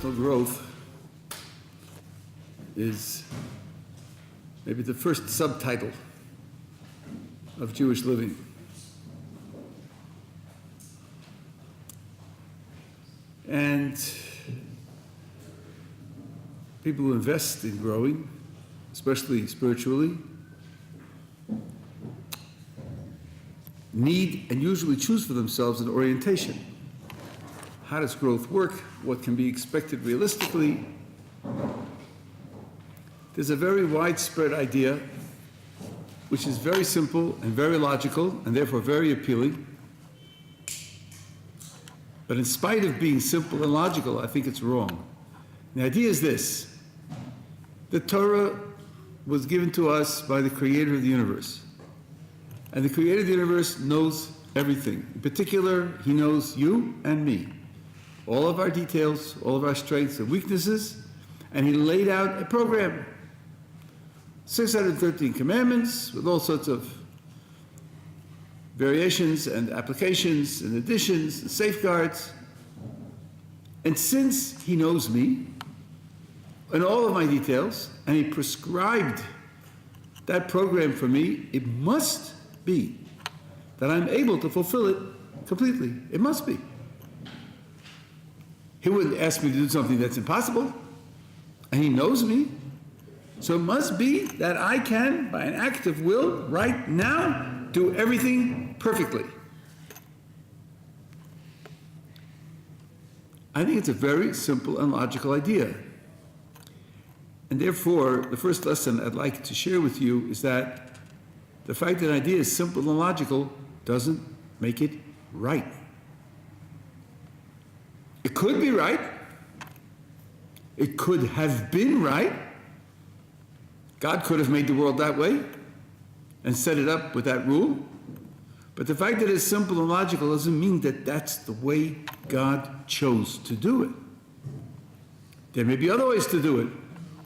personal growth is maybe the first subtitle of Jewish living. And people who invest in growing, especially spiritually, need and usually choose for themselves an orientation. How does growth work? What can be expected realistically? There's a very widespread idea, which is very simple and very logical and therefore very appealing. But in spite of being simple and logical, I think it's wrong. The idea is this: the Torah was given to us by the creator of the universe. And the creator of the universe knows everything. In particular, he knows you and me, all of our details, all of our strengths and weaknesses, and he laid out a program. 613 commandments with all sorts of variations and applications and additions and safeguards. And since he knows me and all of my details, and he prescribed that program for me, it must be that I'm able to fulfill it completely. It must be. He wouldn't ask me to do something that's impossible, and he knows me. So it must be that I can, by an act of will, right now, do everything perfectly. I think it's a very simple and logical idea. And therefore, the first lesson I'd like to share with you is that the fact that an idea is simple and logical doesn't make it right. It could be right. It could have been right. God could have made the world that way and set it up with that rule. But the fact that it's simple and logical doesn't mean that that's the way God chose to do it. There may be other ways to do it,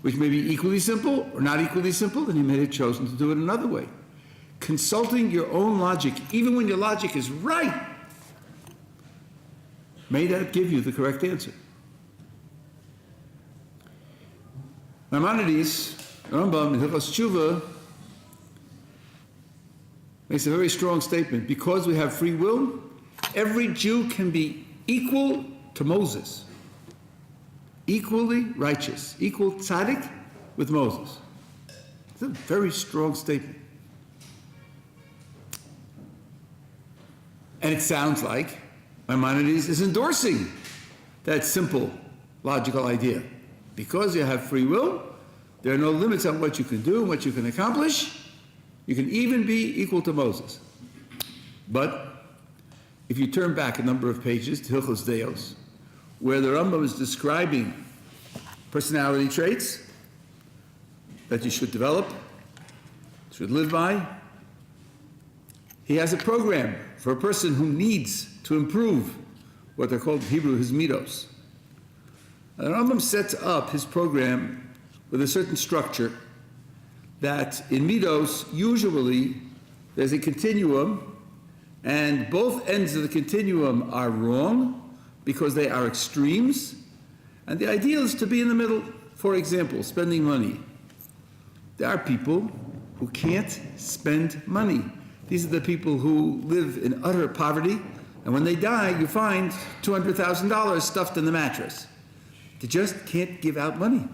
which may be equally simple or not equally simple, and he may have chosen to do it another way. Consulting your own logic, even when your logic is right, may that give you the correct answer. Maimonides, Rambam in Hilchos Tshuva, makes a very strong statement. Because we have free will, every Jew can be equal to Moses, equally righteous, equal tzaddik with Moses. It's a very strong statement. And it sounds like Maimonides is endorsing that simple, logical idea. Because you have free will, there are no limits on what you can do and what you can accomplish. You can even be equal to Moses. But if you turn back a number of pages to Hilchos Deos, where the Rambam is describing personality traits that you should develop, should live by, he has a program for a person who needs to improve what they're called in Hebrew his midos. And the Rambam sets up his program with a certain structure that in midos, usually there's a continuum, and both ends of the continuum are wrong because they are extremes, and the ideal is to be in the middle. For example, spending money. There are people who can't spend money. These are the people who live in utter poverty, and when they die, you find $200,000 stuffed in the mattress. They just can't give out money.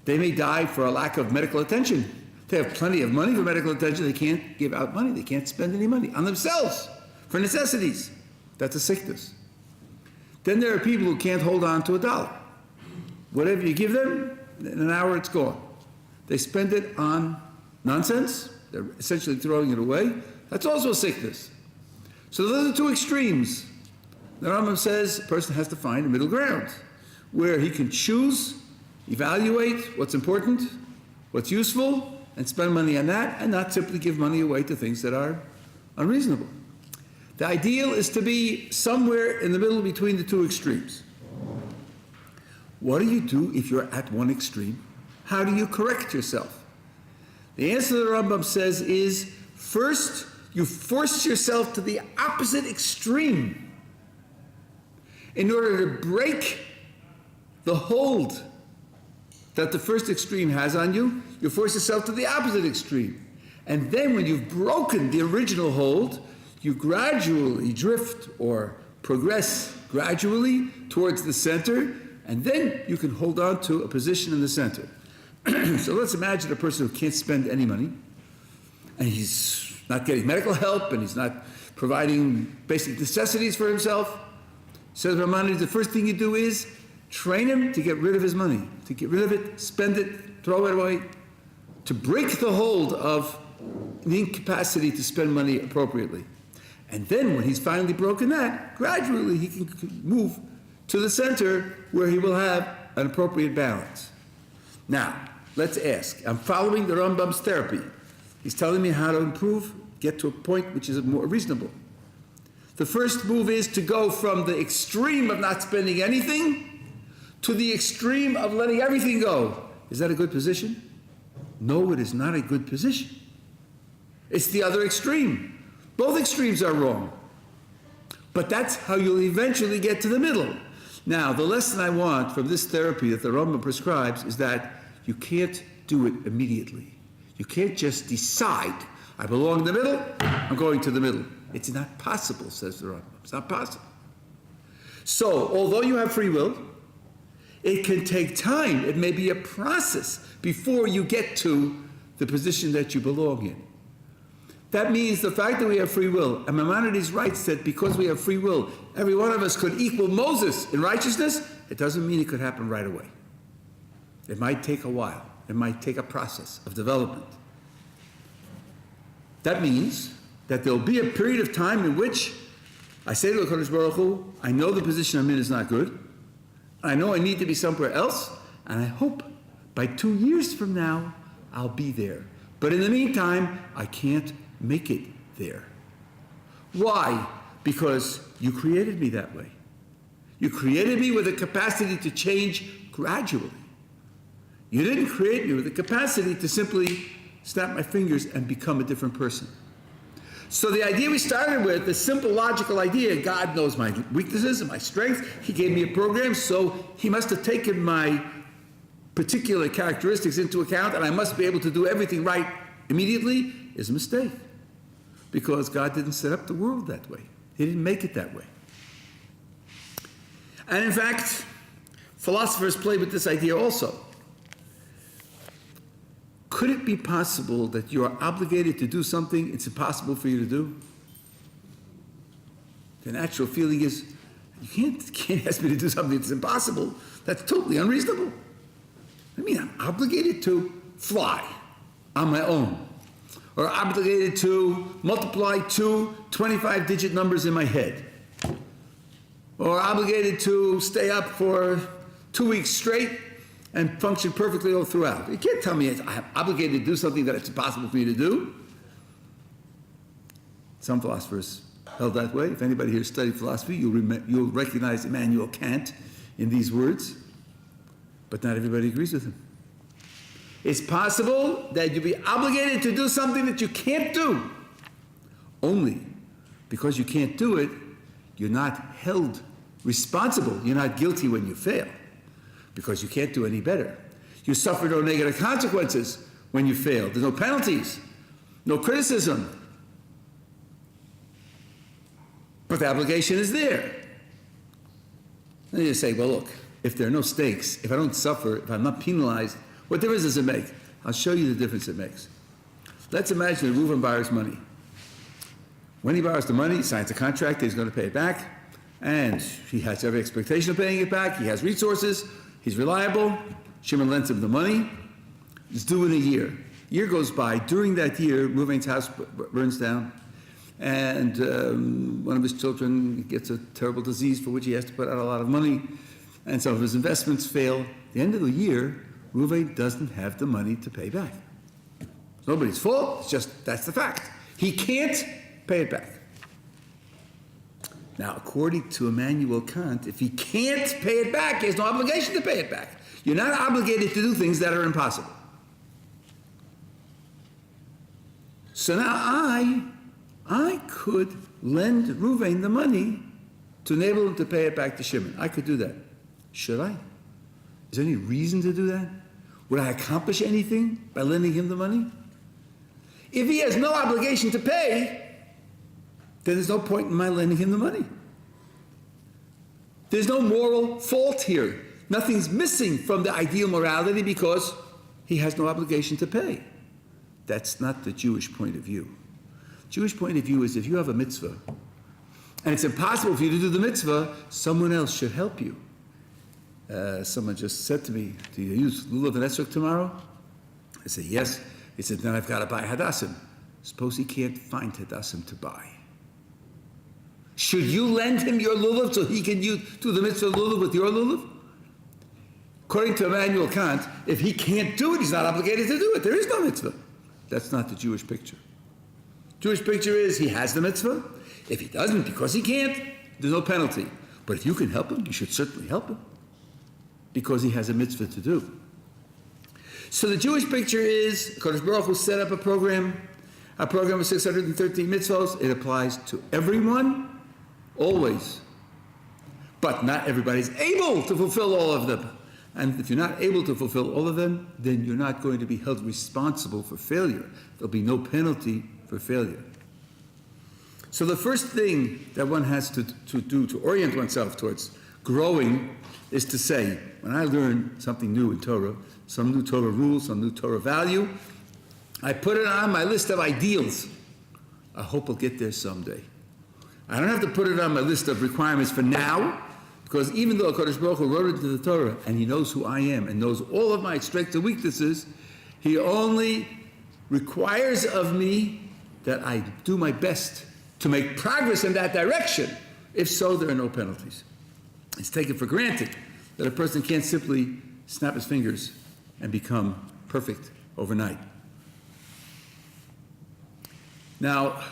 They may die for a lack of medical attention. They have plenty of money for medical attention. They can't give out money. They can't spend any money on themselves for necessities. That's a sickness. Then there are people who can't hold on to $1. Whatever you give them, in an hour it's gone. They spend it on nonsense. They're essentially throwing it away. That's also a sickness. So those are two extremes. The Rambam says a person has to find a middle ground where he can choose, evaluate what's important, what's useful, and spend money on that, and not simply give money away to things that are unreasonable. The ideal is to be somewhere in the middle between the two extremes. What do you do if you're at one extreme? How do you correct yourself? The answer the Rambam says is, first, you force yourself to the opposite extreme in order to break the hold that the first extreme has on you, you force yourself to the opposite extreme. And then when you've broken the original hold, you gradually drift or progress gradually towards the center, and then you can hold on to a position in the center. So let's imagine a person who can't spend any money, and he's not getting medical help, and he's not providing basic necessities for himself. Says Maimonides, the first thing you do is train him to get rid of his money, to get rid of it, spend it, throw it away, to break the hold of the incapacity to spend money appropriately. And then when he's finally broken that, gradually he can move to the center where he will have an appropriate balance. Now, let's ask. I'm following the Rambam's therapy. He's telling me how to improve, get to a point which is more reasonable. The first move is to go from the extreme of not spending anything to the extreme of letting everything go. Is that a good position? No, it is not a good position. It's the other extreme. Both extremes are wrong. But that's how you'll eventually get to the middle. Now, the lesson I want from this therapy that the Rambam prescribes is that you can't do it immediately. You can't just decide, I belong in the middle, I'm going to the middle. It's not possible, says the Rambam. It's not possible. So, although you have free will, it can take time. It may be a process before you get to the position that you belong in. That means the fact that we have free will, and Maimonides writes that because we have free will, every one of us could equal Moses in righteousness, it doesn't mean it could happen right away. It might take a while. It might take a process of development. That means that there'll be a period of time in which I say to the Kodesh Baruch Hu, I know the position I'm in is not good. I know I need to be somewhere else, and I hope by 2 years from now, I'll be there. But in the meantime, I can't make it there. Why? Because you created me that way. You created me with a capacity to change gradually. You didn't create me with the capacity to simply snap my fingers and become a different person. So the idea we started with, the simple logical idea, God knows my weaknesses and my strengths. He gave me a program, so he must have taken my particular characteristics into account, and I must be able to do everything right immediately, is a mistake. Because God didn't set up the world that way. He didn't make it that way. And in fact, philosophers play with this idea also. Could it be possible that you are obligated to do something it's impossible for you to do? The natural feeling is, you can't ask me to do something that's impossible. That's totally unreasonable. I mean, I'm obligated to fly on my own, or obligated to multiply 2 25-digit numbers in my head, or obligated to stay up for 2 weeks straight and function perfectly all throughout. You can't tell me I'm obligated to do something that it's impossible for me to do. Some philosophers held that way. If anybody here studied philosophy, you'll recognize Immanuel Kant in these words, but not everybody agrees with him. It's possible that you'll be obligated to do something that you can't do. Only because you can't do it, you're not held responsible. You're not guilty when you fail, because you can't do any better. You suffer no negative consequences when you fail. There's no penalties, no criticism. But the obligation is there. And you say, well, look, if there are no stakes, if I don't suffer, if I'm not penalized, what difference does it make? I'll show you the difference it makes. Let's imagine that Reuven borrows money. When he borrows the money, he signs a contract that he's going to pay it back, and he has every expectation of paying it back. He has resources. He's reliable. Shimon lends him the money. It's due in a year. Year goes by. During that year, Reuven's house burns down, and one of his children gets a terrible disease for which he has to put out a lot of money, and some of his investments fail. At the end of the year, Reuven doesn't have the money to pay back. It's nobody's fault. It's just, that's the fact. He can't pay it back. Now, according to Immanuel Kant, if he can't pay it back, he has no obligation to pay it back. You're not obligated to do things that are impossible. So now I could lend Reuven the money to enable him to pay it back to Shimon. I could do that. Should I? Is there any reason to do that? Would I accomplish anything by lending him the money? If he has no obligation to pay, then there's no point in my lending him the money. There's no moral fault here. Nothing's missing from the ideal morality because he has no obligation to pay. That's not the Jewish point of view. Jewish point of view is if you have a mitzvah, and it's impossible for you to do the mitzvah, someone else should help you. Someone just said to me, do you use lulav and esrog tomorrow? I said, yes. He said, then I've got to buy hadassim. Suppose he can't find hadassim to buy. Should you lend him your lulav so he can do the mitzvah lulav with your lulav? According to Immanuel Kant, if he can't do it, he's not obligated to do it. There is no mitzvah. That's not the Jewish picture. Jewish picture is he has the mitzvah. If he doesn't because he can't, there's no penalty. But if you can help him, you should certainly help him because he has a mitzvah to do. So the Jewish picture is Kodesh Baruch Hu set up a program of 613 mitzvahs. It applies to everyone, always. But not everybody's able to fulfill all of them. And if you're not able to fulfill all of them, then you're not going to be held responsible for failure. There'll be no penalty for failure. So the first thing that one has to do to orient oneself towards growing is to say, when I learn something new in Torah, some new Torah rule, some new Torah value, I put it on my list of ideals. I hope I'll get there someday. I don't have to put it on my list of requirements for now, because even though Kodesh Baruch Hu wrote it into the Torah, and he knows who I am, and knows all of my strengths and weaknesses, he only requires of me that I do my best to make progress in that direction. If so, there are no penalties. It's taken for granted that a person can't simply snap his fingers and become perfect overnight. Now,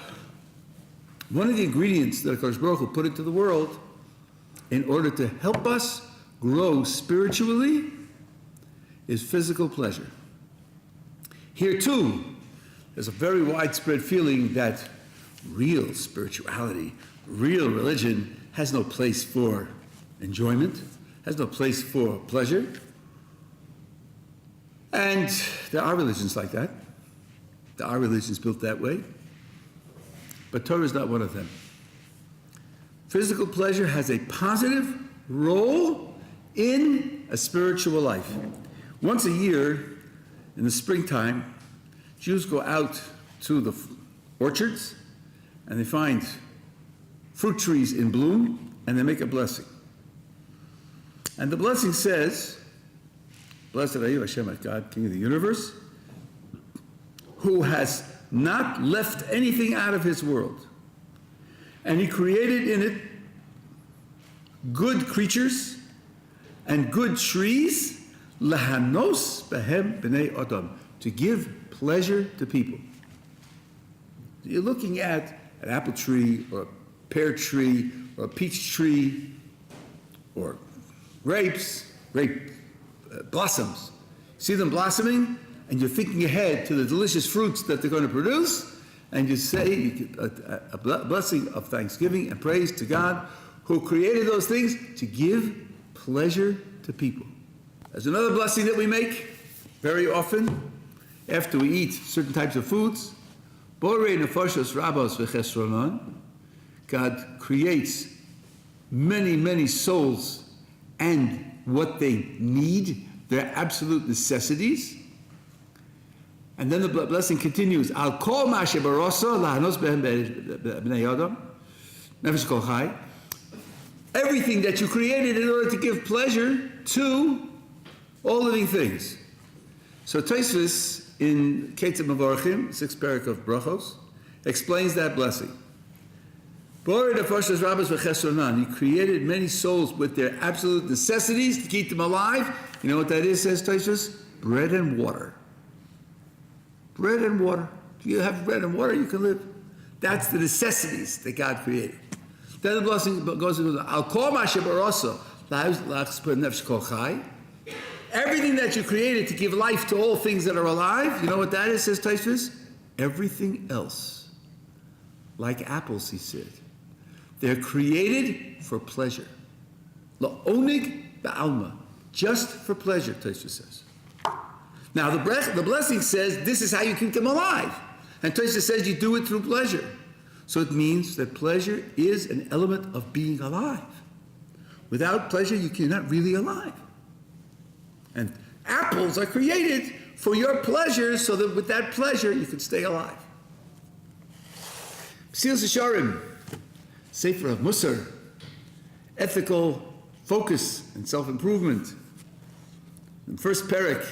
one of the ingredients that Kodesh Baruch Hu put into the world in order to help us grow spiritually is physical pleasure. Here too, there's a very widespread feeling that real spirituality, real religion has no place for enjoyment, has no place for pleasure. And there are religions like that. There are religions built that way. But Torah is not one of them. Physical pleasure has a positive role in a spiritual life. Once a year, in the springtime, Jews go out to the orchards and they find fruit trees in bloom and they make a blessing. And the blessing says, "Blessed are you, Hashem, our God, King of the universe, who has not left anything out of his world. And he created in it good creatures and good trees, lahanos behem b'nei adam, to give pleasure to people." You're looking at an apple tree or a pear tree or a peach tree or grape blossoms. See them blossoming, and you're thinking ahead to the delicious fruits that they're going to produce, and you say a blessing of thanksgiving and praise to God who created those things to give pleasure to people. There's another blessing that we make very often after we eat certain types of foods. Borei nefashos rabos v'chesronon. God creates many, many souls and what they need, their absolute necessities. And then the blessing continues. Al kol ma shebarosa lahanos behem b'nei adam nefesh kol chai. Everything that you created in order to give pleasure to all living things. So Tosfos in Ketzim Mavorachim, 6th parak of Brachos, explains that blessing. Borei nefashos rabos v'chesronon. He created many souls with their absolute necessities to keep them alive. You know what that is, says Tosfos? Bread and water. Bread and water. If you have bread and water, you can live. That's the necessities that God created. Then the blessing goes into Al kol ma shebarosa nefesh kol chai. Everything that you created to give life to all things that are alive, you know what that is, says Tosfos? Everything else. Like apples, he said. They're created for pleasure. La'onig ba'alma. just for pleasure, Tosfos says. Now, the blessing says this is how you keep them alive. And Tosfos says you do it through pleasure. So it means that pleasure is an element of being alive. Without pleasure, you're not really alive. And apples are created for your pleasure so that with that pleasure, you can stay alive. Mesilas Yesharim, Sefer of Musar, ethical focus and self-improvement. In first parak,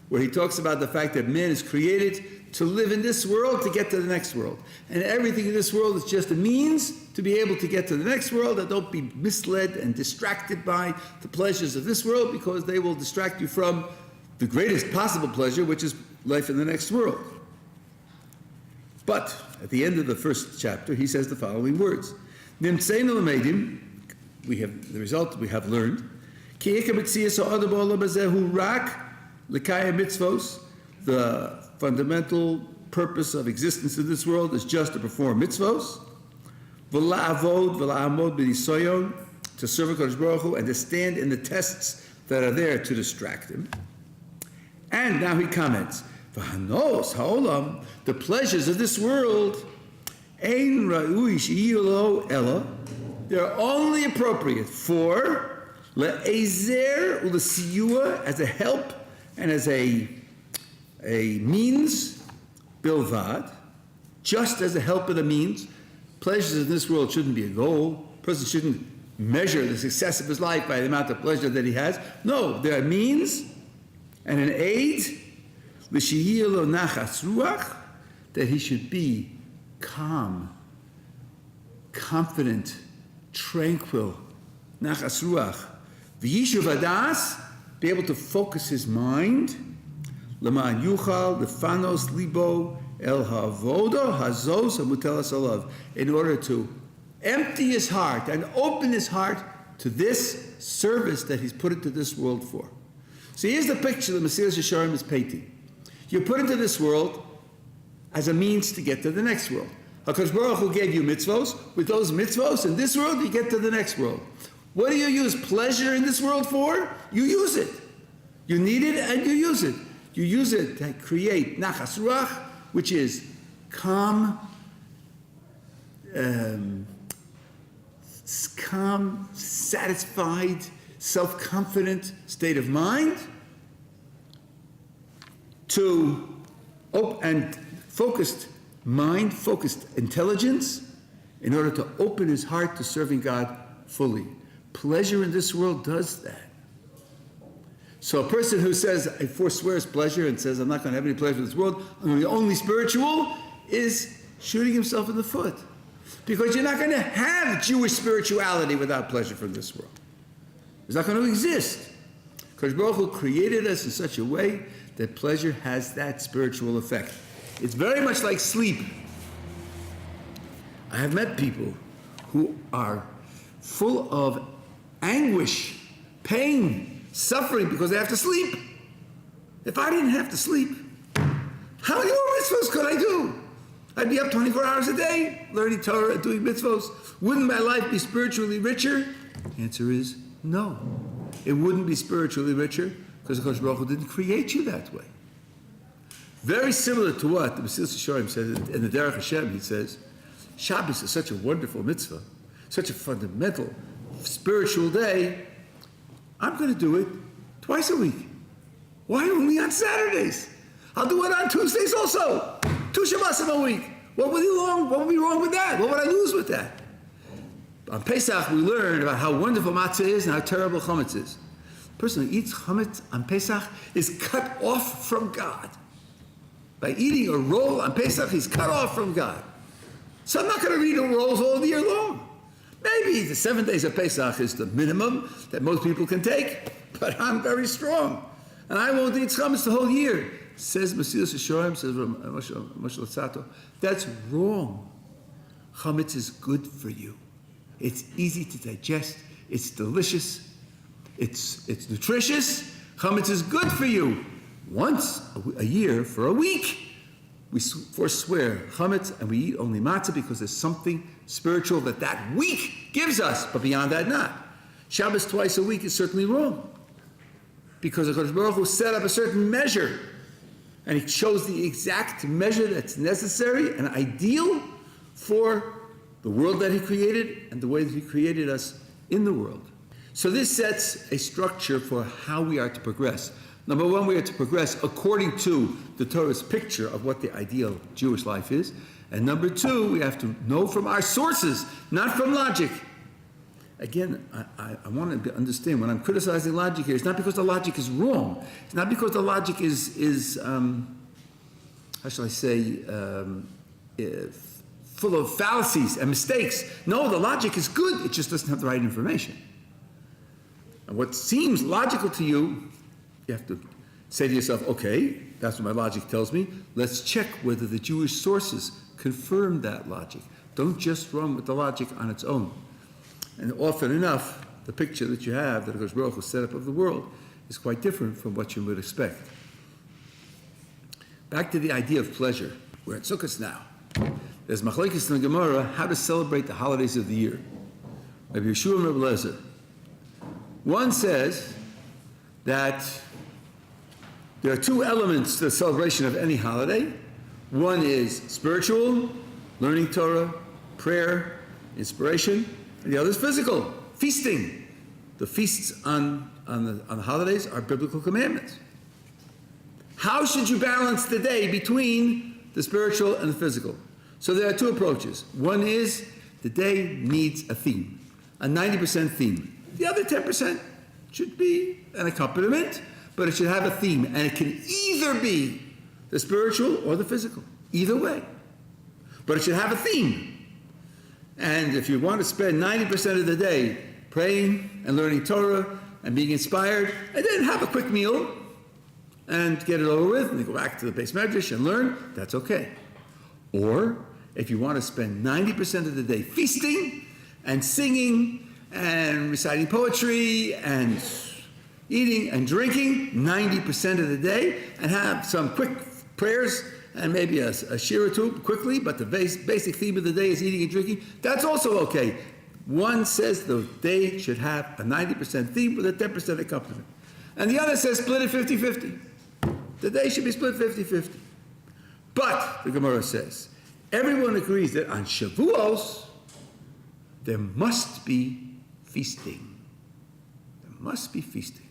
where he talks about the fact that man is created to live in this world to get to the next world. And everything in this world is just a means to be able to get to the next world, and don't be misled and distracted by the pleasures of this world, because they will distract you from the greatest possible pleasure, which is life in the next world. But at the end of the first chapter, he says the following words. Nimtzeinu l'meidim, we have the result we have learned. Ki ika mitzias ha'adam ba'olam hazeh hu rak l'kayem mitzvos. The fundamental purpose of existence in this world is just to perform mitzvos. V'la'avod v'la'amod b'nisoyon, to serve HaKadosh Baruch Hu and to stand in the tests that are there to distract him. And now he comments, V'hanos ha'olam, the pleasures of this world, ein ra'ui she'iyu lo ela, they're only appropriate for le'ezer u'lesiyua, as a help and as a means, bilvad, just as a help and a means. Pleasures in this world shouldn't be a goal. A person shouldn't measure the success of his life by the amount of pleasure that he has. No, they're a means and an aid, l'sheyeh lo nachas ruach, that he should be calm, confident, tranquil, nachas ruach, v'yishuv hadas, be able to focus his mind, l'ma'an yuchal lefanos libo el ha'avoda hazos hamutelas alav, in order to empty his heart and open his heart to this service that he's put into this world for. So here's the picture that Mesilas Yesharim is painting. You're put into this world as a means to get to the next world. HaKadosh Baruch Hu gave you mitzvos. With those mitzvos in this world, you get to the next world. What do you use pleasure in this world for? You use it. You need it and you use it. You use it to create nachas ruach, which is calm, satisfied, self-confident state of mind, and focused mind, focused intelligence, in order to open his heart to serving God fully. Pleasure in this world does that. So a person who says, I forswears pleasure and says, I'm not going to have any pleasure in this world, I'm going to be only spiritual, is shooting himself in the foot. Because you're not going to have Jewish spirituality without pleasure from this world. It's not going to exist. Because Baruch Hu created us in such a way that pleasure has that spiritual effect. It's very much like sleep. I have met people who are full of anguish, pain, suffering because they have to sleep. If I didn't have to sleep, how many more mitzvahs could I do? I'd be up 24 hours a day, learning Torah, doing mitzvahs. Wouldn't my life be spiritually richer? The answer is no. It wouldn't be spiritually richer because HaKadosh Baruch Hu didn't create you that way. Very similar to what the Mesilas Yesharim says in the Derech Hashem. He says, Shabbos is such a wonderful mitzvah, such a fundamental spiritual day. I'm going to do it twice a week. Why only on Saturdays? I'll do it on Tuesdays also. 2 Shabbos a week. What would be wrong with that? What would I lose with that? On Pesach, we learned about how wonderful matzah is and how terrible chametz is. The person who eats chametz on Pesach is cut off from God. By eating a roll on Pesach, he's cut off from God. So I'm not going to eat rolls all year long. Maybe the 7 days of Pesach is the minimum that most people can take, but I'm very strong. And I won't eat chametz the whole year. Says Mesilas Yesharim, says Moshe Latzato, that's wrong. Chametz is good for you. It's easy to digest. It's delicious. It's nutritious. Chametz is good for you. Once a year for a week, we forswear chametz and we eat only matzah because there's something spiritual that week gives us, but beyond that, not. Shabbos twice a week is certainly wrong. because the Kodesh Baruch Hu set up a certain measure, and he chose the exact measure that's necessary and ideal for the world that he created and the way that he created us in the world. So this sets a structure for how we are to progress. Number one, we are to progress according to the Torah's picture of what the ideal Jewish life is. And number two, we have to know from our sources, not from logic. Again, I want to understand, when I'm criticizing logic here, it's not because the logic is wrong. It's not because the logic is how shall I say, full of fallacies and mistakes. No, the logic is good. It just doesn't have the right information. And what seems logical to you, you have to say to yourself, okay, that's what my logic tells me. Let's check whether the Jewish sources confirm that logic. Don't just run with the logic on its own. And often enough, the picture that you have, that the Kodesh Baruch Hu set up of the world, is quite different from what you would expect. Back to the idea of pleasure. We're at Sukkot now. There's machlokes in the Gemara how to celebrate the holidays of the year. Rabbi Yeshua and Rabbi Lezer. One says that there are two elements to the celebration of any holiday. One is spiritual, learning Torah, prayer, inspiration, and the other is physical, feasting. The feasts on the holidays are biblical commandments. How should you balance the day between the spiritual and the physical? So there are two approaches. One is the day needs a theme, a 90% theme. The other 10% should be an accompaniment, but it should have a theme, and it can either be the spiritual or the physical, either way. But it should have a theme. And if you want to spend 90% of the day praying and learning Torah and being inspired, and then have a quick meal and get it over with, and then go back to the base medrash and learn, that's okay. Or if you want to spend 90% of the day feasting and singing and reciting poetry and eating and drinking 90% of the day, and have some quick prayers and maybe a shir or two quickly, but the basic theme of the day is eating and drinking, that's also okay. One says the day should have a 90% theme with a 10% accompaniment. And the other says split it 50-50. The day should be split 50-50. But, the Gemara says, everyone agrees that on Shavuos, there must be feasting. There must be feasting.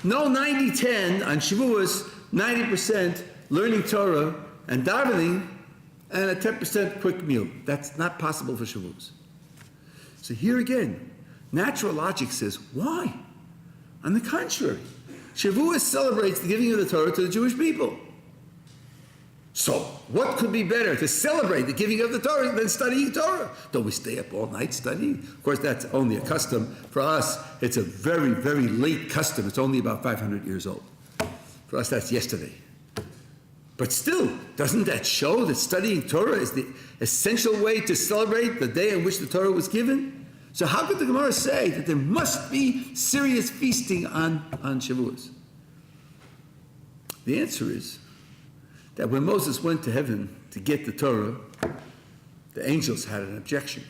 No 90-10 on Shavuos, 90% learning Torah and davening, and a 10% quick meal. That's not possible for Shavuos. So here again, natural logic says, why? On the contrary, Shavuos celebrates the giving of the Torah to the Jewish people. So, what could be better to celebrate the giving of the Torah than studying Torah? Don't we stay up all night studying? Of course, that's only a custom. For us, it's a very, very late custom. It's only about 500 years old. For us, that's yesterday. But still, doesn't that show that studying Torah is the essential way to celebrate the day on which the Torah was given? So how could the Gemara say that there must be serious feasting on Shavuos? The answer is that when Moses went to heaven to get the Torah, the angels had an objection.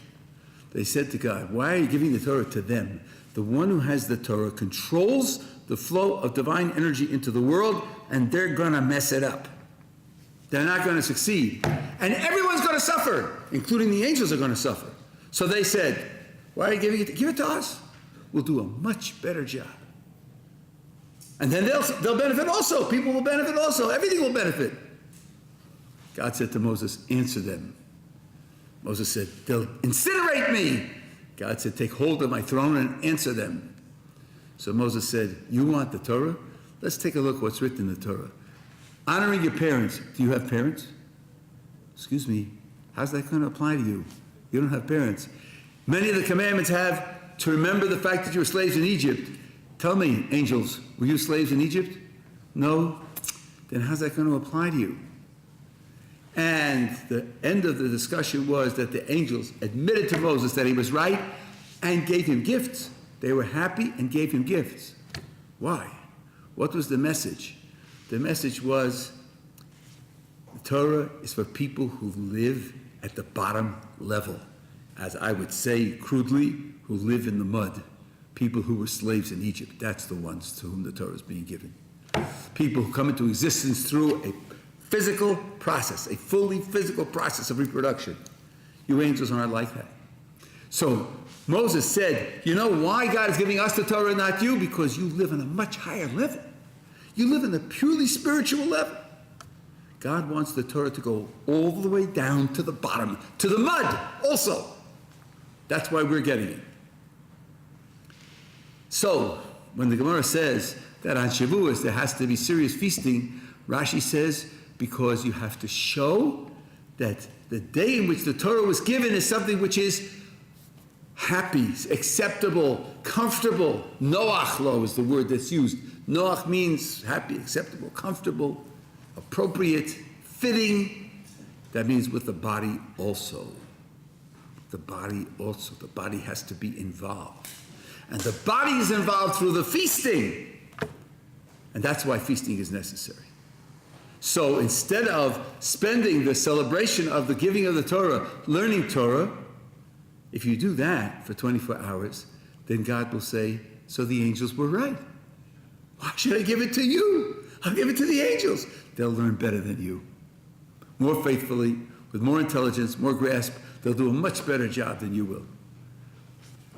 They said to God, why are you giving the Torah to them? The one who has the Torah controls the flow of divine energy into the world, and they're going to mess it up. They're not going to succeed. And everyone's going to suffer, including the angels are going to suffer. So they said, why are you giving it? Give it to us. We'll do a much better job. And then they'll benefit also. People will benefit also. Everything will benefit. God said to Moses, answer them. Moses said, they'll incinerate me. God said, take hold of my throne and answer them. So Moses said, you want the Torah? Let's take a look what's written in the Torah. Honoring your parents. Do you have parents? Excuse me, how's that going to apply to you? You don't have parents. Many of the commandments have to remember the fact that you were slaves in Egypt. Tell me, angels, were you slaves in Egypt? No? Then how's that going to apply to you? And the end of the discussion was that the angels admitted to Moses that he was right and gave him gifts. They were happy and gave him gifts. Why? What was the message? The message was, the Torah is for people who live at the bottom level. As I would say crudely, who live in the mud. People who were slaves in Egypt, that's the ones to whom the Torah is being given. People who come into existence through a physical process, a fully physical process of reproduction. You angels aren't like that. So Moses said, you know why God is giving us the Torah and not you? Because you live on a much higher level. You live on a purely spiritual level. God wants the Torah to go all the way down to the bottom, to the mud also. That's why we're getting it. So, when the Gemara says that on Shavuos there has to be serious feasting, Rashi says, because you have to show that the day in which the Torah was given is something which is happy, acceptable, comfortable. Noach lo is the word that's used. Noach means happy, acceptable, comfortable, appropriate, fitting. That means with the body also. The body also. The body has to be involved. And the body is involved through the feasting. And that's why feasting is necessary. So instead of spending the celebration of the giving of the Torah, learning Torah, if you do that for 24 hours, then God will say, so the angels were right. Why should I give it to you? I'll give it to the angels. They'll learn better than you. More faithfully, with more intelligence, more grasp. They'll do a much better job than you will.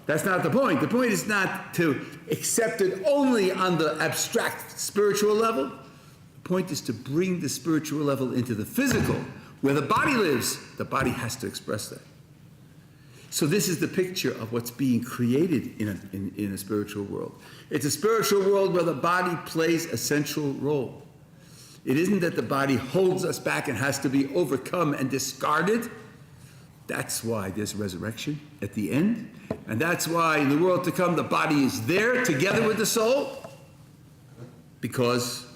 That's not the point. The point is not to accept it only on the abstract spiritual level. The point is to bring the spiritual level into the physical. Where the body lives, the body has to express that. So this is the picture of what's being created in a spiritual world. It's a spiritual world where the body plays a central role. It isn't that the body holds us back and has to be overcome and discarded. That's why there's resurrection at the end. And that's why in the world to come, the body is there together with the soul. Because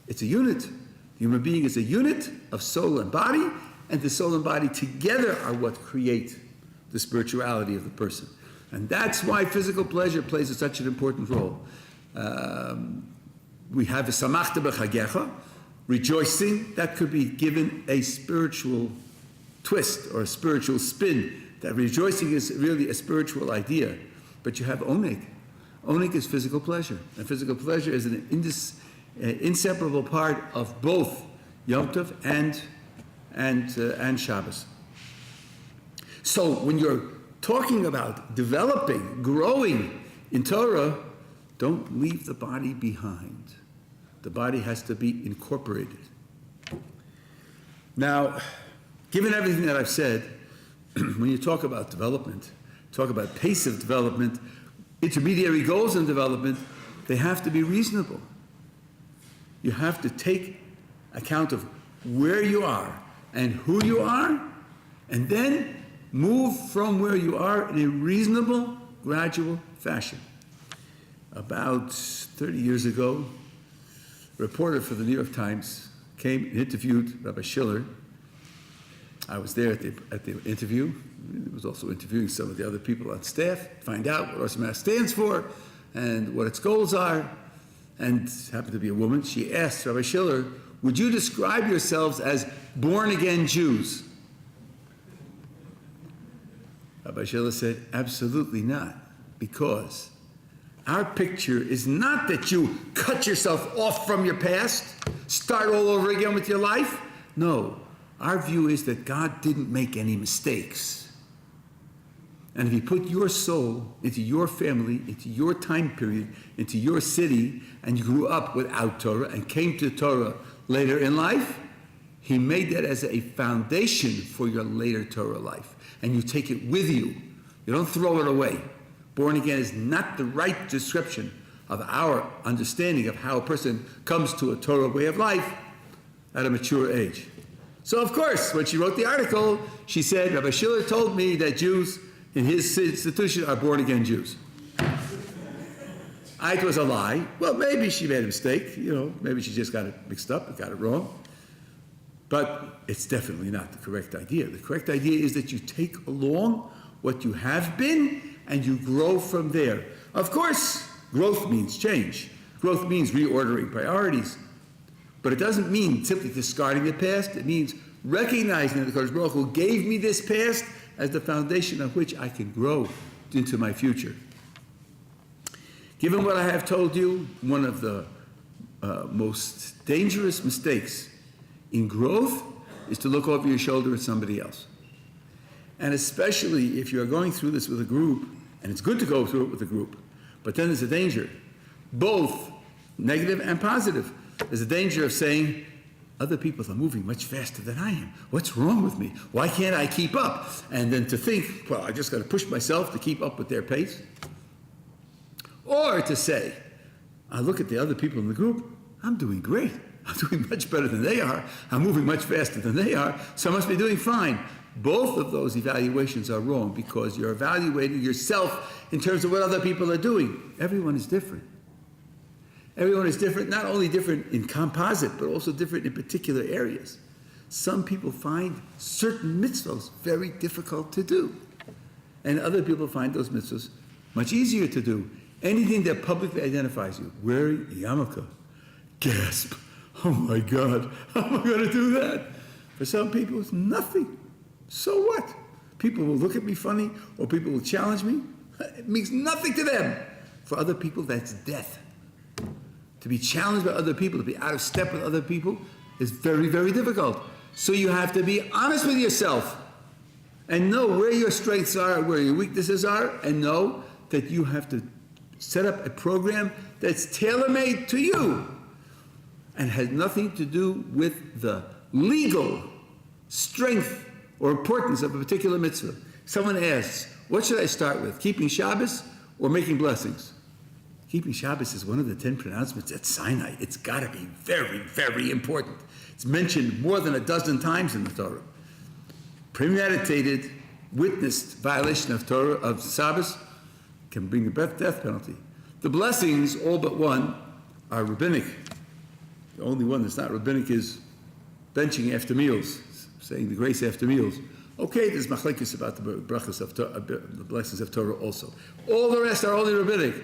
it's a unit. The human being is a unit of soul and body. And the soul and body together are what create the spirituality of the person. And that's why physical pleasure plays such an important role. We have a samachta b'chagecha, rejoicing. That could be given a spiritual twist or a spiritual spin. That rejoicing is really a spiritual idea. But you have oneg. Oneg is physical pleasure. And physical pleasure is an inseparable part of both Yom Tov and Shabbos. So when you're talking about developing, growing in Torah, don't leave the body behind. The body has to be incorporated. Now, given everything that I've said, when you talk about development, talk about pace of development, intermediary goals in development, they have to be reasonable. You have to take account of where you are and who you are, and then move from where you are in a reasonable, gradual fashion. About 30 years ago, a reporter for the New York Times came and interviewed Rabbi Schiller. I was there at the interview. He was also interviewing some of the other people on staff to find out what Rosh Hashanah stands for and what its goals are. And happened to be a woman. She asked Rabbi Schiller, would you describe yourselves as born-again Jews? Rabbi Schiller said, absolutely not, because our picture is not that you cut yourself off from your past, start all over again with your life. No, our view is that God didn't make any mistakes. And if He put your soul into your family, into your time period, into your city, and you grew up without Torah and came to Torah later in life, He made that as a foundation for your later Torah life. And you take it with you. You don't throw it away. Born again is not the right description of our understanding of how a person comes to a Torah way of life at a mature age. So of course, when she wrote the article, she said, Rabbi Schiller told me that Jews in his institution are born again Jews. It was a lie. Well, maybe she made a mistake. Maybe she just got it mixed up and got it wrong. But it's definitely not the correct idea. The correct idea is that you take along what you have been and you grow from there. Of course, growth means change. Growth means reordering priorities. But it doesn't mean simply discarding the past. It means recognizing that the Kodesh Baruch Hu gave me this past as the foundation on which I can grow into my future. Given what I have told you, one of the most dangerous mistakes in growth is to look over your shoulder at somebody else. And especially if you're going through this with a group, and it's good to go through it with a group, but then there's a danger, both negative and positive. There's a danger of saying, other people are moving much faster than I am. What's wrong with me? Why can't I keep up? And then to think, well, I just got to push myself to keep up with their pace. Or to say, I look at the other people in the group, I'm doing great. I'm doing much better than they are. I'm moving much faster than they are, so I must be doing fine. Both of those evaluations are wrong because you're evaluating yourself in terms of what other people are doing. Everyone is different. Everyone is different, not only different in composite, but also different in particular areas. Some people find certain mitzvahs very difficult to do, and other people find those mitzvahs much easier to do. Anything that publicly identifies you, wearing a yarmulke, gasp, oh my God, how am I going to do that? For some people, it's nothing. So what? People will look at me funny, or people will challenge me. It means nothing to them. For other people, that's death. To be challenged by other people, to be out of step with other people, is very, very difficult. So you have to be honest with yourself and know where your strengths are, where your weaknesses are, and know that you have to set up a program that's tailor-made to you and has nothing to do with the legal strength or importance of a particular mitzvah. Someone asks, what should I start with, keeping Shabbos or making blessings? Keeping Shabbos is one of the 10 pronouncements at Sinai. It's got to be very, very important. It's mentioned more than a dozen times in the Torah. Premeditated, witnessed violation of Torah, of Shabbos, can bring the death penalty. The blessings, all but one, are rabbinic. The only one that's not rabbinic is benching after meals, saying the grace after meals. Okay, there's machlekes about the brachas of Torah, the blessings of Torah also. All the rest are only rabbinic.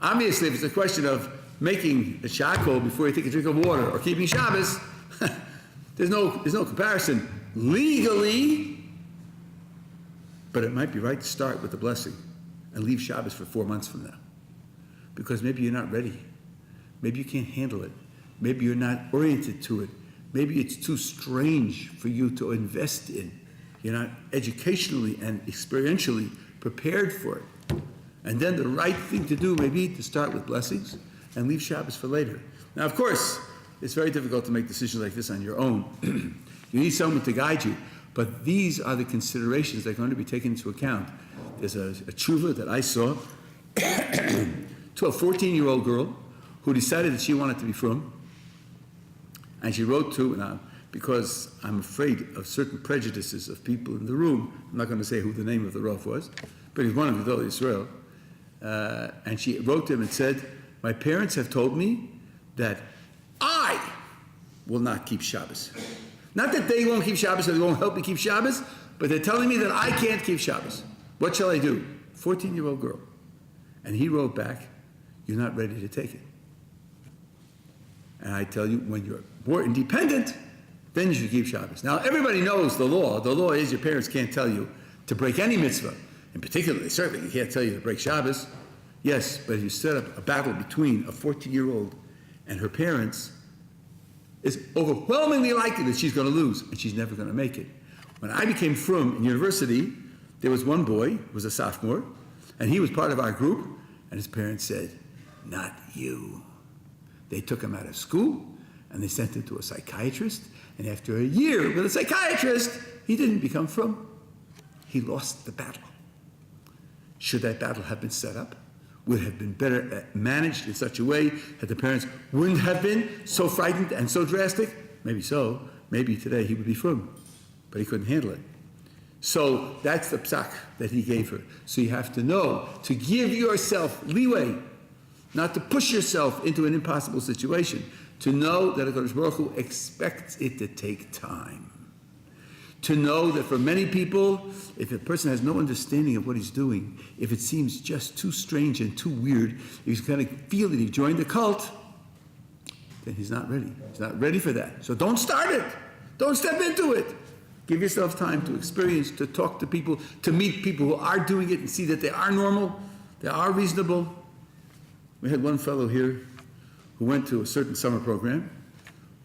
Obviously, if it's a question of making a shakol before you take a drink of water or keeping Shabbos, there's no comparison legally, but it might be right to start with the blessing and leave Shabbos for 4 months from now. Because maybe you're not ready. Maybe you can't handle it. Maybe you're not oriented to it. Maybe it's too strange for you to invest in. You're not educationally and experientially prepared for it. And then the right thing to do may be to start with blessings and leave Shabbos for later. Now, of course, it's very difficult to make decisions like this on your own. You need someone to guide you. But these are the considerations that are going to be taken into account. There's a tshuva that I saw to a 14-year-old girl who decided that she wanted to be frum. And she wrote to, and because I'm afraid of certain prejudices of people in the room, I'm not going to say who the name of the Rav was, but he's one of the Gedolei Israel. And she wrote to him and said, my parents have told me that I will not keep Shabbos. Not that they won't keep Shabbos or they won't help me keep Shabbos, but they're telling me that I can't keep Shabbos. What shall I do? 14-year-old girl. And he wrote back, you're not ready to take it. And I tell you, when you're more independent, then you should keep Shabbos. Now, everybody knows the law. The law is your parents can't tell you to break any mitzvah. In particular, they certainly can't tell you to break Shabbos. Yes, but if you set up a battle between a 14-year-old and her parents, it's overwhelmingly likely that she's going to lose, and she's never going to make it. When I became frum in university, there was one boy who was a sophomore, and he was part of our group, and his parents said, not you. They took him out of school, and they sent him to a psychiatrist, and after a year with a psychiatrist, he didn't become frum. He lost the battle. Should that battle have been set up? Would have been better managed in such a way that the parents wouldn't have been so frightened and so drastic? Maybe so. Maybe today he would be frum, but he couldn't handle it. So that's the psak that he gave her. So you have to know to give yourself leeway, not to push yourself into an impossible situation, to know that HaKadosh Baruch Hu expects it to take time. To know that for many people, if a person has no understanding of what he's doing, if it seems just too strange and too weird, if he's going to feel that he joined the cult, then he's not ready. He's not ready for that. So don't start it. Don't step into it. Give yourself time to experience, to talk to people, to meet people who are doing it and see that they are normal, they are reasonable. We had one fellow here who went to a certain summer program,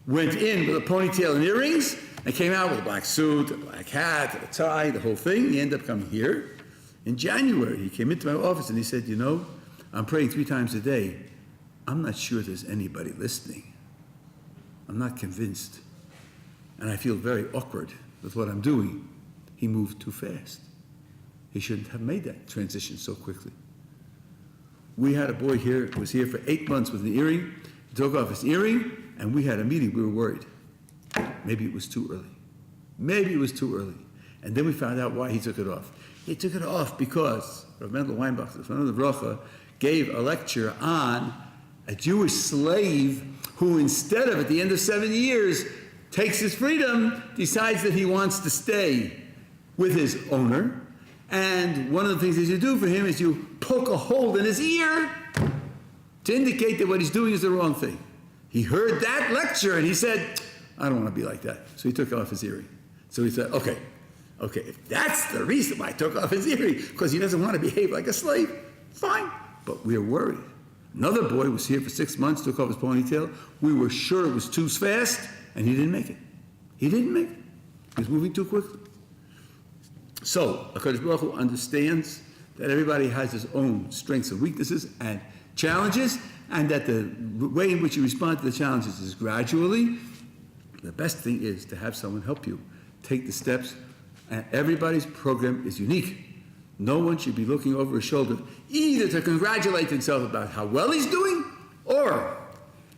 went in with a ponytail and earrings, and came out with a black suit, a black hat, a tie, the whole thing. He ended up coming here. In January, he came into my office and he said, you know, I'm praying 3 times a day. I'm not sure there's anybody listening. I'm not convinced. And I feel very awkward with what I'm doing. He moved too fast. He shouldn't have made that transition so quickly. We had a boy here who was here for 8 months with an earring. He took off his earring, and we had a meeting. We were worried. Maybe it was too early. Maybe it was too early. And then we found out why he took it off. He took it off because Rav Mendel Weinbach, the friend of the Bracha, gave a lecture on a Jewish slave who, instead of at the end of 7 years, takes his freedom, decides that he wants to stay with his owner. And one of the things that you do for him is you poke a hole in his ear to indicate that what he's doing is the wrong thing. He heard that lecture and he said, I don't want to be like that. So he took off his earring. So he said, okay, if that's the reason why I took off his earring, because he doesn't want to behave like a slave, fine. But we are worried. Another boy was here for 6 months, took off his ponytail. We were sure it was too fast, and he didn't make it. He didn't make it. He was moving too quickly. So, HaKadosh Baruch Hu understands that everybody has his own strengths and weaknesses and challenges, and that the way in which you respond to the challenges is gradually. The best thing is to have someone help you take the steps, and everybody's program is unique. No one should be looking over his shoulder either to congratulate himself about how well he's doing or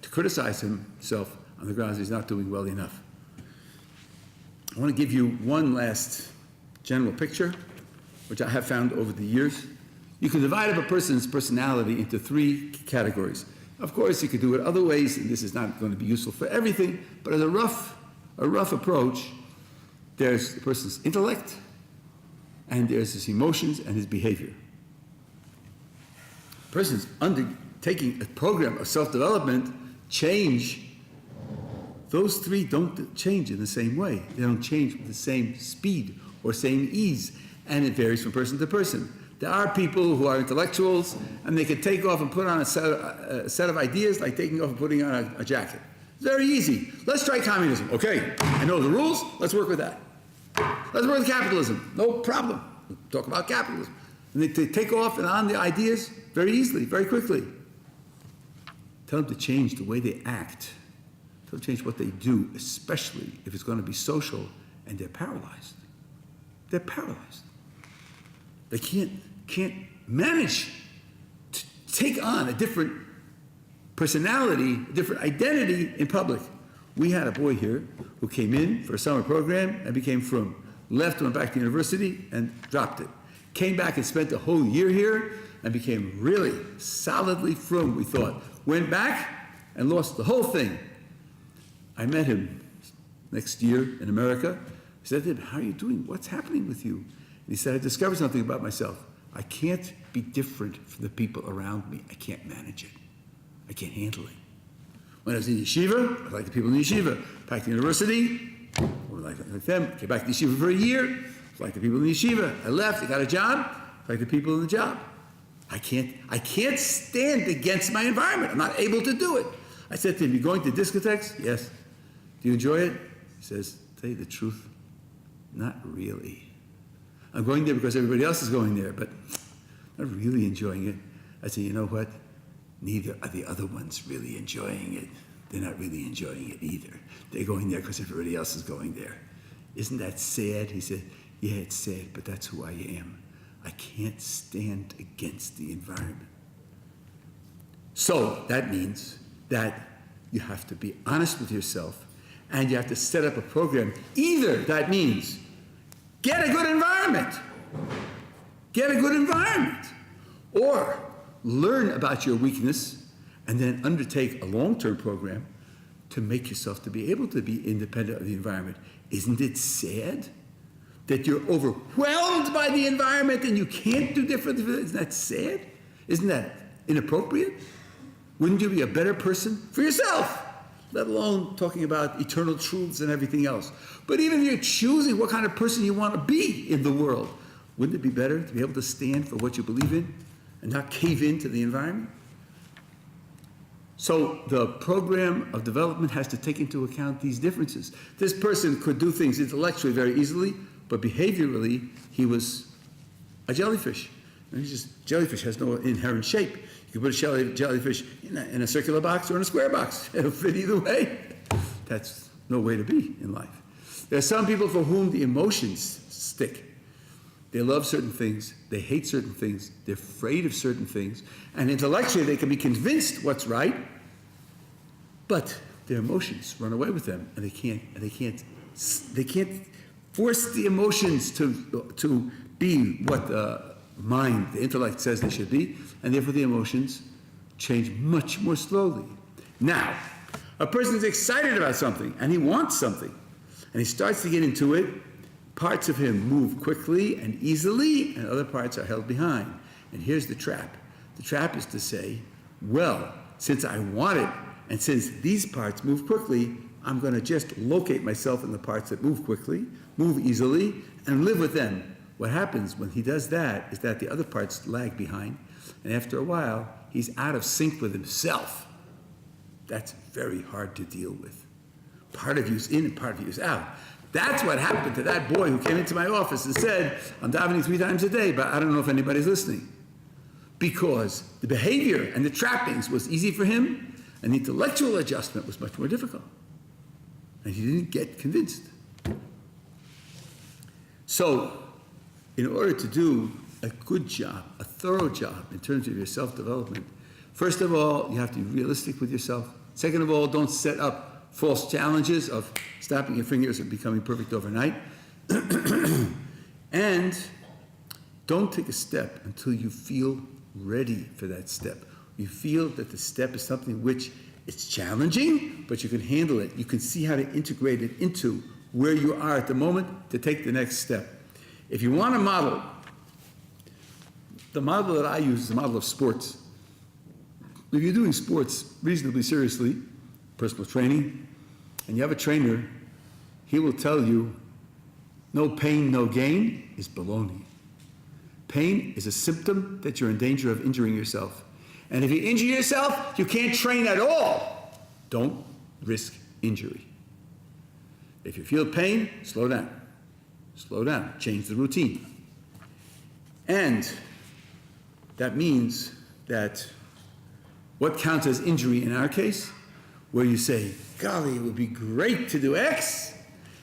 to criticize himself on the grounds he's not doing well enough. I want to give you one last general picture, which I have found over the years. You can divide up a person's personality into 3 categories. Of course, you could do it other ways, and this is not going to be useful for everything, but as a rough approach, there's the person's intellect, and there's his emotions and his behavior. A person's undertaking a program of self-development, change, those 3 don't change in the same way. They don't change with the same speed or same ease, and it varies from person to person. There are people who are intellectuals, and they can take off and put on a set of ideas like taking off and putting on a jacket. It's very easy. Let's try communism. Okay, I know the rules. Let's work with that. Let's work with capitalism. No problem. We'll talk about capitalism. And they take off and on the ideas very easily, very quickly. Tell them to change the way they act. Tell them to change what they do, especially if it's going to be social, and they're paralyzed. They're paralyzed. They can't manage to take on a different personality, a different identity in public. We had a boy here who came in for a summer program and became frum. Left, went back to university and dropped it. Came back and spent a whole year here and became really solidly frum, we thought. Went back and lost the whole thing. I met him next year in America. I said to him, how are you doing? What's happening with you? And he said, I discovered something about myself. I can't be different from the people around me. I can't manage it. I can't handle it. When I was in yeshiva, I liked the people in the yeshiva. Back to university, I like them. Came back to yeshiva for a year, I liked the people in the yeshiva. I left, I got a job, I liked the people in the job. I can't stand against my environment. I'm not able to do it. I said to him, you going to discotheques? Yes. Do you enjoy it? He says, tell you the truth, not really. I'm going there because everybody else is going there, but I'm not really enjoying it. I said, you know what? Neither are the other ones really enjoying it. They're not really enjoying it either. They're going there because everybody else is going there. Isn't that sad? He said, yeah, it's sad, but that's who I am. I can't stand against the environment. So that means that you have to be honest with yourself and you have to set up a program. Either that means get a good environment. Get a good environment. Or learn about your weakness and then undertake a long-term program to make yourself to be able to be independent of the environment. Isn't it sad that you're overwhelmed by the environment and you can't do different? Isn't that sad? Isn't that inappropriate? Wouldn't you be a better person for yourself? Let alone talking about eternal truths and everything else. But even if you're choosing what kind of person you want to be in the world, wouldn't it be better to be able to stand for what you believe in and not cave into the environment? So the program of development has to take into account these differences. This person could do things intellectually very easily, but behaviorally, he was a jellyfish. And he's just, jellyfish has no inherent shape. You can put a jellyfish in a circular box or in a square box. It'll fit either way. That's no way to be in life. There are some people for whom the emotions stick. They love certain things, they hate certain things, they're afraid of certain things, and intellectually they can be convinced what's right, but their emotions run away with them, and they can't force the emotions to be what the mind, the intellect says they should be, and therefore the emotions change much more slowly. Now, a person is excited about something, and he wants something, and he starts to get into it. Parts of him move quickly and easily, and other parts are held behind. And here's the trap. The trap is to say, well, since I want it, and since these parts move quickly, I'm going to just locate myself in the parts that move quickly, move easily, and live with them. What happens when he does that is that the other parts lag behind, and after a while, he's out of sync with himself. That's very hard to deal with. Part of you's in and part of you's out. That's what happened to that boy who came into my office and said, I'm davening 3 times a day, but I don't know if anybody's listening. Because the behavior and the trappings was easy for him, and the intellectual adjustment was much more difficult. And he didn't get convinced. So, in order to do a good job, a thorough job in terms of your self-development, first of all, you have to be realistic with yourself. Second of all, don't set up false challenges of snapping your fingers and becoming perfect overnight. And don't take a step until you feel ready for that step. You feel that the step is something which it's challenging, but you can handle it. You can see how to integrate it into where you are at the moment to take the next step. If you want a model, the model that I use is the model of sports. If you're doing sports reasonably seriously, personal training, and you have a trainer, he will tell you, no pain, no gain is baloney. Pain is a symptom that you're in danger of injuring yourself. And if you injure yourself, you can't train at all. Don't risk injury. If you feel pain, slow down. Slow down, change the routine. And that means that what counts as injury in our case, where you say, golly, it would be great to do X,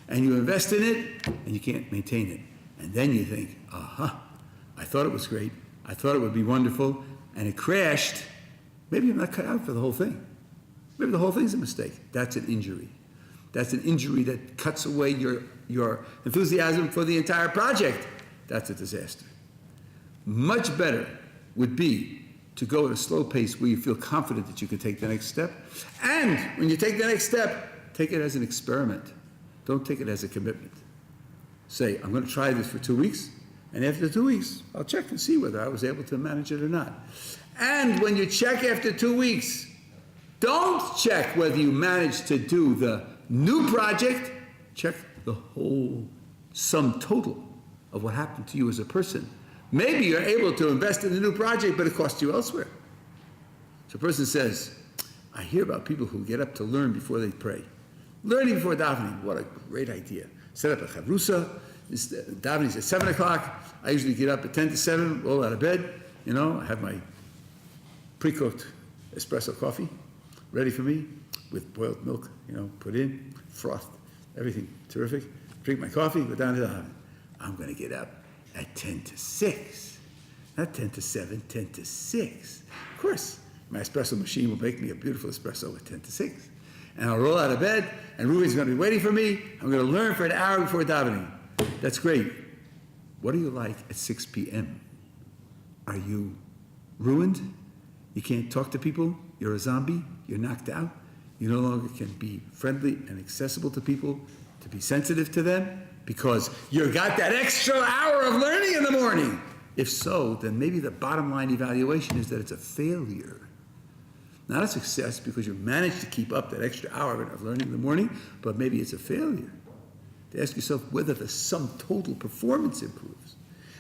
and you invest in it, and you can't maintain it. And then you think, aha, I thought it was great, I thought it would be wonderful, and it crashed. Maybe I'm not cut out for the whole thing. Maybe the whole thing's a mistake. That's an injury. That's an injury that cuts away your enthusiasm for the entire project. That's a disaster. Much better would be to go at a slow pace where you feel confident that you can take the next step. And when you take the next step, take it as an experiment. Don't take it as a commitment. Say, I'm going to try this for 2 weeks, and after 2 weeks, I'll check and see whether I was able to manage it or not. And when you check after 2 weeks, don't check whether you managed to do the new project. Check the whole sum total of what happened to you as a person. Maybe you're able to invest in the new project, but it costs you elsewhere. So a person says, I hear about people who get up to learn before they pray. Learning before davening, what a great idea. Set up a chavrusa, davening is at 7 o'clock. I usually get up at 10 to 7, roll out of bed, I have my pre-cooked espresso coffee ready for me with boiled milk, put in, frothed, everything terrific. Drink my coffee, go down to the davening. I'm going to get up at 10 to 6. Not 10 to 7, 10 to 6. Of course, my espresso machine will make me a beautiful espresso at 10 to 6. And I'll roll out of bed, and Ruby's going to be waiting for me. I'm going to learn for an hour before davening. That's great. What are you like at 6 p.m.? Are you ruined? You can't talk to people? You're a zombie? You're knocked out? You no longer can be friendly and accessible to people, to be sensitive to them? Because you got that extra hour of learning in the morning. If so, then maybe the bottom line evaluation is that it's a failure. Not a success because you managed to keep up that extra hour of learning in the morning, but maybe it's a failure. To ask yourself whether the sum total performance improves.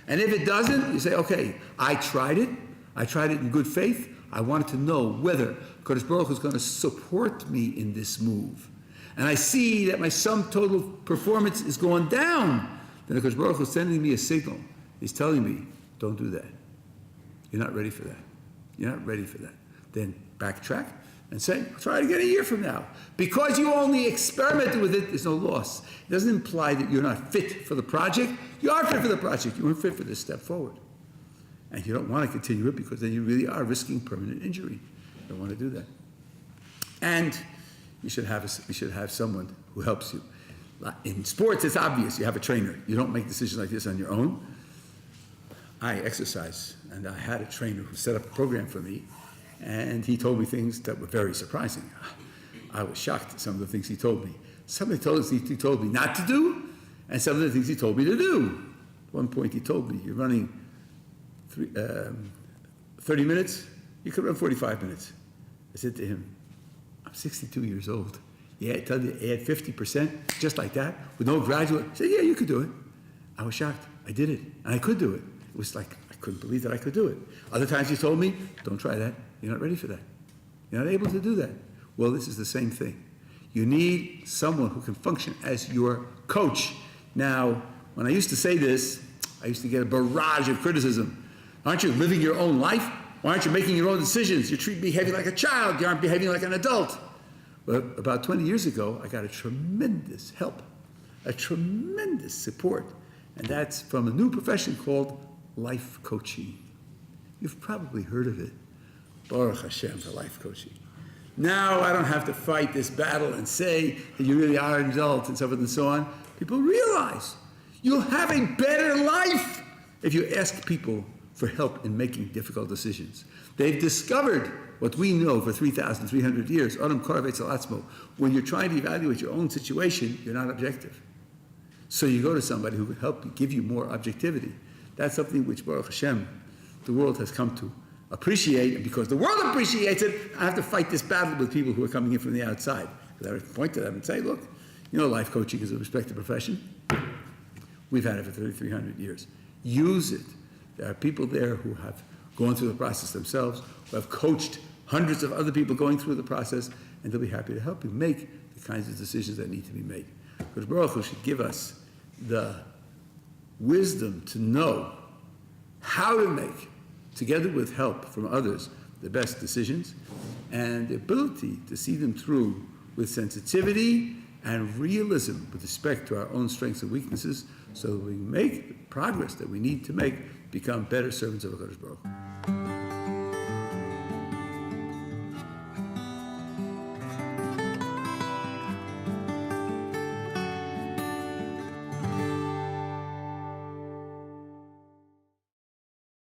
And if it doesn't, you say, okay, I tried it in good faith. I wanted to know whether Kodesh Baruch Hu is going to support me in this move. And I see that my sum total performance is going down. Then the Kodesh Baruch Hu is sending me a signal. He's telling me, don't do that. You're not ready for that. You're not ready for that. Then backtrack and say, try it again a year from now. Because you only experimented with it, there's no loss. It doesn't imply that you're not fit for the project. You are fit for the project. You weren't fit for this step forward. And you don't want to continue it because then you really are risking permanent injury. You don't want to do that. And you should have someone who helps you. In sports, it's obvious. You have a trainer. You don't make decisions like this on your own. I exercise, and I had a trainer who set up a program for me, and he told me things that were very surprising. I was shocked at some of the things he told me. Some of the things he told me not to do, and some of the things he told me to do. At one point he told me, you're running 30 minutes, you could run 45 minutes. I said to him, I'm 62 years old. Yeah, I tell you, add 50%, just like that, with no gradual. He said, yeah, you could do it. I was shocked. I did it, and I could do it. It was like, I couldn't believe that I could do it. Other times he told me, don't try that. You're not ready for that. You're not able to do that. Well, this is the same thing. You need someone who can function as your coach. Now, when I used to say this, I used to get a barrage of criticism. Aren't you living your own life? Why aren't you making your own decisions? You're behaving like a child. You aren't behaving like an adult. But about 20 years ago, I got a tremendous help, a tremendous support. And that's from a new profession called life coaching. You've probably heard of it. Baruch Hashem for life coaching. Now I don't have to fight this battle and say that you really are an adult and so forth and so on. People realize you'll have a better life if you ask people for help in making difficult decisions. They've discovered what we know for 3,300 years, Adam Koravetz Alatzmo. When you're trying to evaluate your own situation, you're not objective. So you go to somebody who can help you, give you more objectivity. That's something which, Baruch Hashem, the world has come to appreciate. And because the world appreciates it, I have to fight this battle with people who are coming in from the outside. Because I point to them and say, look, you know life coaching is a respected profession. We've had it for 3,300 years. Use it. There are people there who have gone through the process themselves, who have coached hundreds of other people going through the process, and they'll be happy to help you make the kinds of decisions that need to be made. Because Baruch Hu should give us the wisdom to know how to make, together with help from others, the best decisions, and the ability to see them through with sensitivity and realism with respect to our own strengths and weaknesses, so that we make the progress that we need to make, become better servants of HaKadosh Baruch Hu.